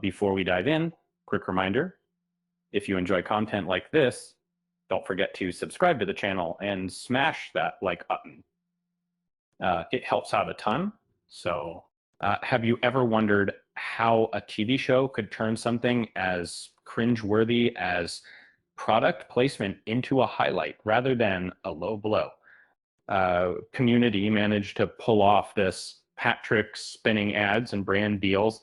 Before we dive in, quick reminder, if you enjoy content like this, don't forget to subscribe to the channel and smash that like button. It helps out a ton. So have you ever wondered how a TV show could turn something as cringeworthy as product placement into a highlight rather than a low blow? Community managed to pull off this hat trick spinning ads and brand deals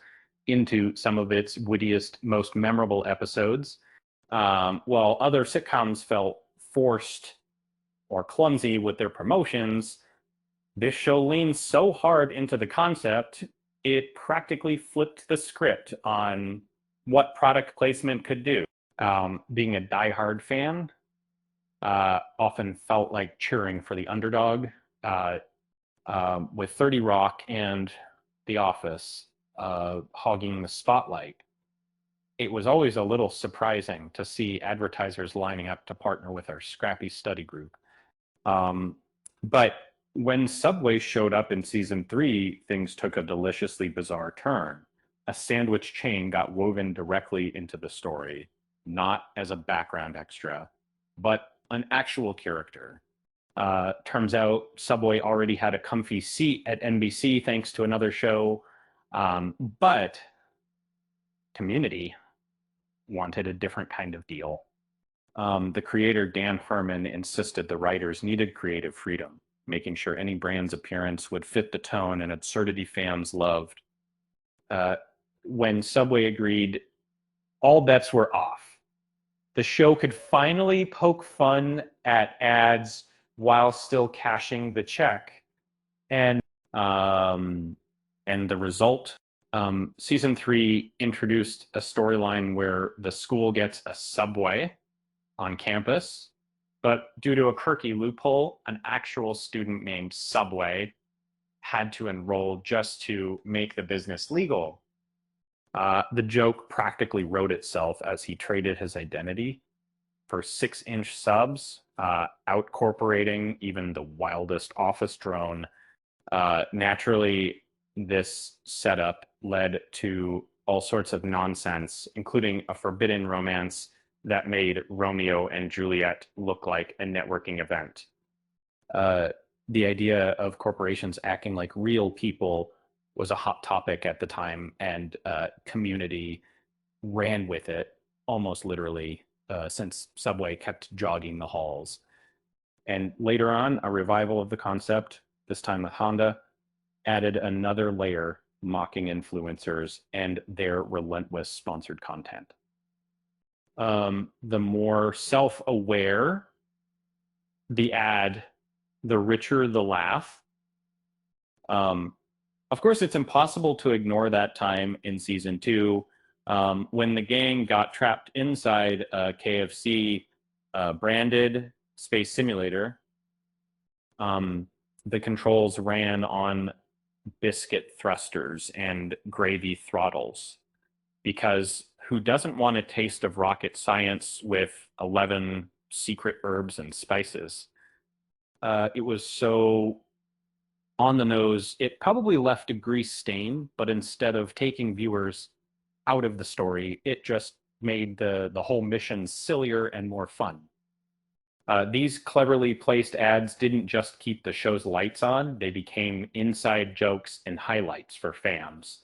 into some of its wittiest, most memorable episodes, while other sitcoms felt forced or clumsy with their promotions. This show leans so hard into the concept, it practically flipped the script on what product placement could do. Being a diehard fan, often felt like cheering for the underdog. With 30 Rock and The Office hogging the spotlight, it was always a little surprising to see advertisers lining up to partner with our scrappy study group. But when Subway showed up in season 3, things took a deliciously bizarre turn. A sandwich chain got woven directly into the story, not as a background extra, but an actual character. Turns out Subway already had a comfy seat at NBC thanks to another show, but Community wanted a different kind of deal. The creator, Dan Furman, insisted the writers needed creative freedom, making sure any brand's appearance would fit the tone and absurdity fans loved. When Subway agreed, all bets were off. The show could finally poke fun at ads while still cashing the check. And the result, season 3 introduced a storyline where the school gets a Subway on campus, but due to a quirky loophole, an actual student named Subway had to enroll just to make the business legal. The joke practically wrote itself as he traded his identity for 6-inch subs, outcorporating even the wildest office drone. Naturally, this setup led to all sorts of nonsense, including a forbidden romance that made Romeo and Juliet look like a networking event. The idea of corporations acting like real people was a hot topic at the time, and Community ran with it almost literally, since Subway kept jogging the halls. And later on, a revival of the concept, this time with Honda, added another layer, mocking influencers and their relentless sponsored content. The more self-aware the ad, the richer the laugh. Of course, it's impossible to ignore that time in season 2, when the gang got trapped inside a KFC branded space simulator. The controls ran on biscuit thrusters and gravy throttles, because who doesn't want a taste of rocket science with 11 secret herbs and spices? It was so on the nose, it probably left a grease stain, but instead of taking viewers out of the story, it just made the whole mission sillier and more fun. These cleverly placed ads didn't just keep the show's lights on, they became inside jokes and highlights for fans.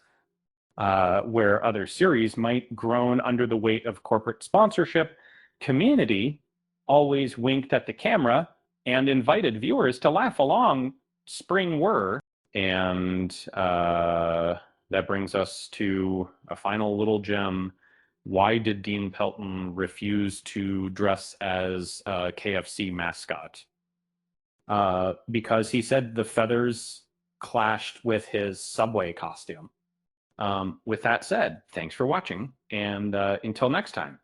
Where other series might groan under the weight of corporate sponsorship, Community always winked at the camera and invited viewers to laugh along. Spring were. And that brings us to a final little gem. Why did Dean Pelton refuse to dress as a KFC mascot? Because he said the feathers clashed with his Subway costume. With that said, thanks for watching, and until next time.